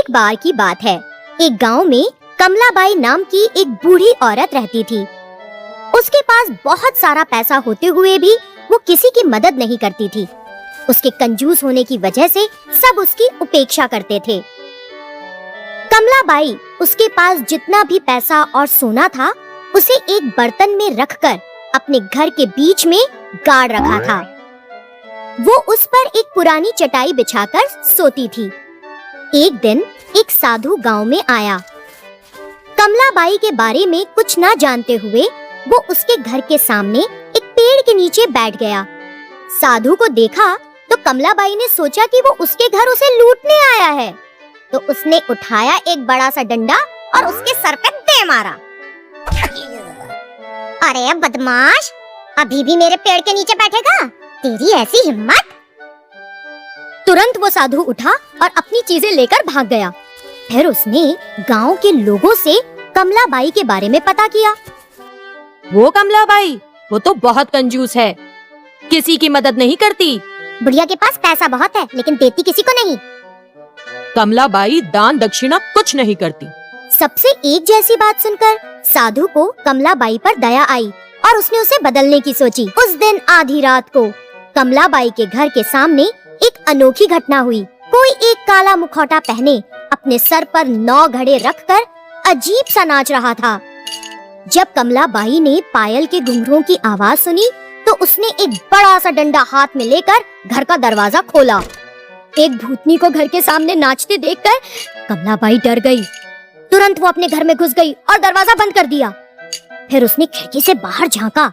एक बार की बात है, एक गांव में कमलाबाई नाम की एक बूढ़ी औरत रहती थी। उसके पास बहुत सारा पैसा होते हुए भी वो किसी की मदद नहीं करती थी। उसके कंजूस होने की वजह से सब उसकी उपेक्षा करते थे। कमलाबाई उसके पास जितना भी पैसा और सोना था उसे एक बर्तन में रखकर अपने घर के बीच में गाड़ रखा था। वो उस पर एक पुरानी चटाई बिछाकर सोती थी। एक दिन एक साधु गांव में आया। कमलाबाई के बारे में कुछ ना जानते हुए वो उसके घर के सामने एक पेड़ के नीचे बैठ गया। साधु को देखा तो कमलाबाई ने सोचा कि वो उसके घर उसे लूटने आया है, तो उसने उठाया एक बड़ा सा डंडा और उसके सर पे दे मारा। अरे बदमाश, अभी भी मेरे पेड़ के नीचे बैठेगा? तेरी ऐसी हिम्मत! तुरंत वो साधु उठा और अपनी चीजें लेकर भाग गया। फिर उसने गांव के लोगों से कमलाबाई के बारे में पता किया। वो कमलाबाई, वो तो बहुत कंजूस है, किसी की मदद नहीं करती। बुढ़िया के पास पैसा बहुत है लेकिन देती किसी को नहीं। कमलाबाई दान दक्षिणा कुछ नहीं करती। सबसे एक जैसी बात सुनकर साधु को कमलाबाई पर दया आई और उसने उसे बदलने की सोची। उस दिन आधी रात को कमलाबाई के घर के सामने एक अनोखी घटना हुई। कोई एक काला मुखौटा पहने अपने सर पर 9 घड़े रखकर अजीब सा नाच रहा था। जब कमलाबाई ने पायल के घुंघरूओं की आवाज सुनी तो उसने एक बड़ा सा डंडा हाथ में लेकर घर का दरवाजा खोला। एक भूतनी को घर के सामने नाचते देखकर कमलाबाई डर गई। तुरंत वो अपने घर में घुस गई और दरवाजा बंद कर दिया। फिर उसने खिड़की से बाहर झांका।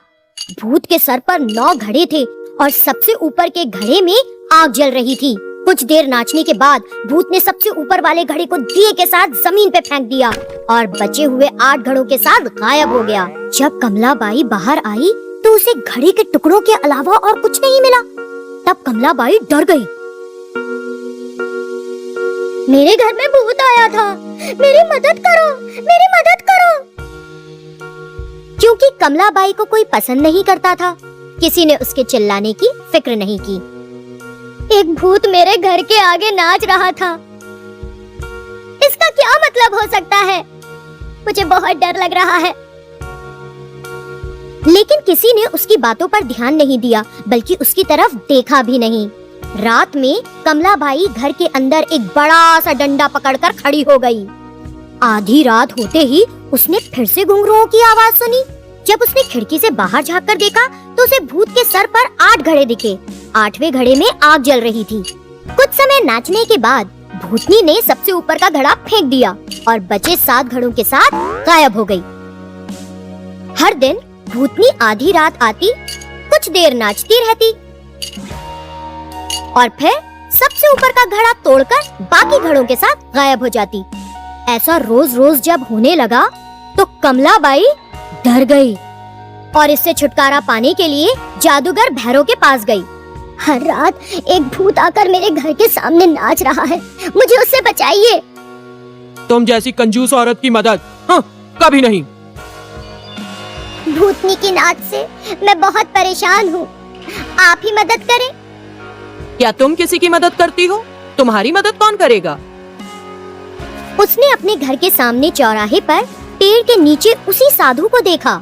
भूत के सर पर 9 घड़े थे और सबसे ऊपर के घड़े में आग जल रही थी। कुछ देर नाचने के बाद भूत ने सबसे ऊपर वाले घड़े को दिए के साथ जमीन पे फेंक दिया और बचे हुए 8 घड़ों के साथ गायब हो गया। जब कमलाबाई बाहर आई तो उसे घड़े के टुकड़ों के अलावा और कुछ नहीं मिला। तब कमलाबाई डर गई। मेरे घर में भूत आया था, मेरी मदद करो, मेरी मदद करो। क्योंकि कमलाबाई को कोई पसंद नहीं करता था, किसी ने उसके चिल्लाने की फिक्र नहीं की। एक भूत मेरे घर के आगे नाच रहा था, इसका क्या मतलब हो सकता है? मुझे बहुत डर लग रहा है। लेकिन किसी ने उसकी बातों पर ध्यान नहीं दिया, बल्कि उसकी तरफ देखा भी नहीं। रात में कमलाबाई घर के अंदर एक बड़ा सा डंडा पकड़कर खड़ी हो गई। आधी रात होते ही उसने फिर से घुंघरूओं की आवाज सुनी। जब उसने खिड़की से बाहर झांककर देखा तो उसे भूत के सर पर 8 घड़े दिखे। 8वें घड़े में आग जल रही थी। कुछ समय नाचने के बाद भूतनी ने सबसे ऊपर का घड़ा फेंक दिया और बचे 7 घड़ों के साथ गायब हो गई। हर दिन भूतनी आधी रात आती, कुछ देर नाचती रहती और फिर सबसे ऊपर का घड़ा तोड़कर बाकी घड़ों के साथ गायब हो जाती। ऐसा रोज रोज जब होने लगा तो कमलाबाई डर गई और इससे छुटकारा पाने के लिए जादूगर भैरव के पास गई। हर रात एक भूत आकर मेरे घर के सामने नाच रहा है, मुझे उससे बचाइए। तुम जैसी कंजूस औरत की मदद कभी नहीं। भूतनी की नाच से मैं बहुत परेशान हूँ, आप ही मदद करें। क्या तुम किसी की मदद करती हो? तुम्हारी मदद कौन करेगा? उसने अपने घर के सामने चौराहे पर पेड़ के नीचे उसी साधु को देखा।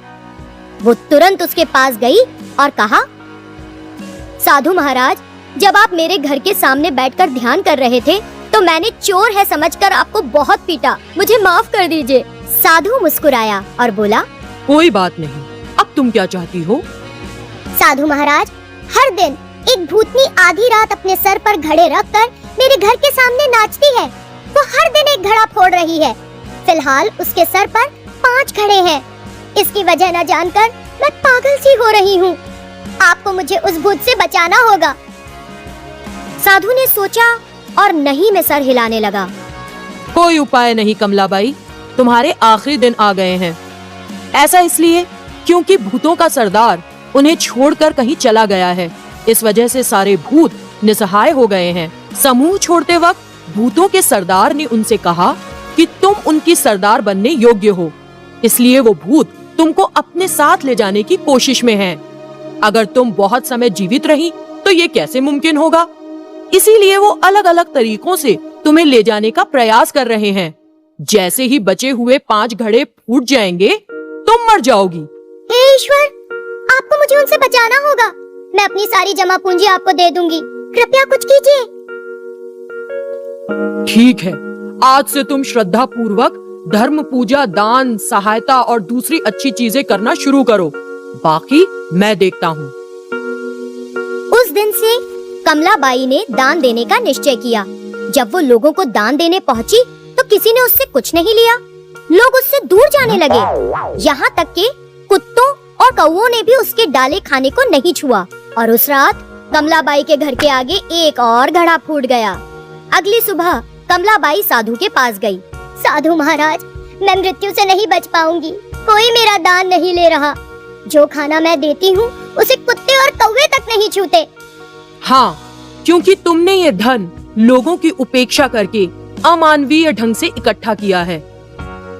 वो तुरंत उसके पास गई और कहा, साधु महाराज, जब आप मेरे घर के सामने बैठकर ध्यान कर रहे थे तो मैंने चोर है समझकर आपको बहुत पीटा, मुझे माफ कर दीजिए। साधु मुस्कुराया और बोला, कोई बात नहीं, अब तुम क्या चाहती हो? साधु महाराज, हर दिन एक भूतनी आधी रात अपने सर पर घड़े रखकर मेरे घर के सामने नाचती है। वो हर दिन एक घड़ा फोड़ रही है। फिलहाल उसके सर पर 5 घड़े हैं। इसकी वजह न जानकर मैं पागल सी हो रही हूँ। आपको मुझे उस भूत से बचाना होगा। साधु ने सोचा और नहीं में सर हिलाने लगा। कोई उपाय नहीं कमलाबाई, तुम्हारे आखिरी दिन आ गए हैं। ऐसा इसलिए क्योंकि भूतों का सरदार उन्हें छोड़कर कहीं चला गया है। इस वजह से सारे भूत निसहाय हो गए हैं। समूह छोड़ते वक्त भूतों के सरदार ने उनसे कहा कि तुम उनकी सरदार बनने योग्य हो, इसलिए वो भूत तुमको अपने साथ ले जाने की कोशिश में हैं। अगर तुम बहुत समय जीवित रही तो ये कैसे मुमकिन होगा? इसीलिए वो अलग अलग तरीकों से तुम्हें ले जाने का प्रयास कर रहे हैं। जैसे ही बचे हुए 5 घड़े फूट जाएंगे, तुम मर जाओगी। हे ईश्वर, आपको मुझे उनसे बचाना होगा। मैं अपनी सारी जमा पूंजी आपको दे दूंगी, कृपया कुछ कीजिए। ठीक है, आज से तुम श्रद्धा पूर्वक धर्म, पूजा, दान, सहायता और दूसरी अच्छी चीजें करना शुरू करो। बाकी मैं देखता हूँ। उस दिन से कमलाबाई ने दान देने का निश्चय किया। जब वो लोगों को दान देने पहुंची तो किसी ने उससे कुछ नहीं लिया। लोग उससे दूर जाने लगे। यहाँ तक कि कुत्तों और कौओं ने भी उसके डाले खाने को नहीं छुआ। और उस रात कमलाबाई के घर के आगे एक और घड़ा फूट गया। अगली सुबह कमलाबाई साधु के पास गई। साधु महाराज, मैं मृत्यु से नहीं बच पाऊंगी। कोई मेरा दान नहीं ले रहा। जो खाना मैं देती हूँ उसे कुत्ते और कौवे तक नहीं छूते। हाँ, क्योंकि तुमने ये धन लोगों की उपेक्षा करके अमानवीय ढंग से इकट्ठा किया है।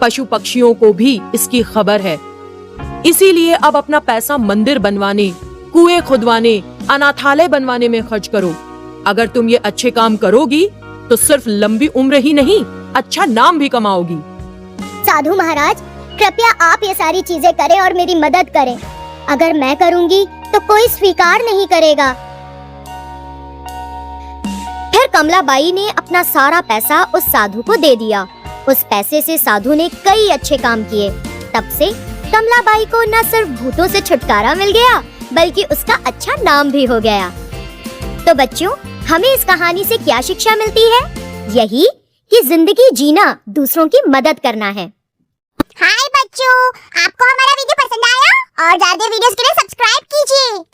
पशु पक्षियों को भी इसकी खबर है। इसीलिए अब अपना पैसा मंदिर बनवाने, कुएं खुदवाने, अनाथालय बनवाने में खर्च करो। अगर तुम ये अच्छे काम करोगी तो सिर्फ लंबी उम्र ही नहीं, अच्छा नाम भी कमाओगी। साधु महाराज, कृपया आप ये सारी चीजें करें और मेरी मदद करें। अगर मैं करूंगी तो कोई स्वीकार नहीं करेगा। फिर कमलाबाई ने अपना सारा पैसा उस साधु को दे दिया। उस पैसे से साधु ने कई अच्छे काम किए। तब से कमलाबाई को न सिर्फ भूतों से छुटकारा मिल गया, बल्कि उसका अच्छा नाम भी हो गया। तो बच्चों, हमें इस कहानी से क्या शिक्षा मिलती है? यही कि जिंदगी जीना दूसरों की मदद करना है। हाय बच्चों, आपको हमारा वीडियो पसंद आया? और ज्यादा वीडियोस के लिए सब्सक्राइब कीजिए।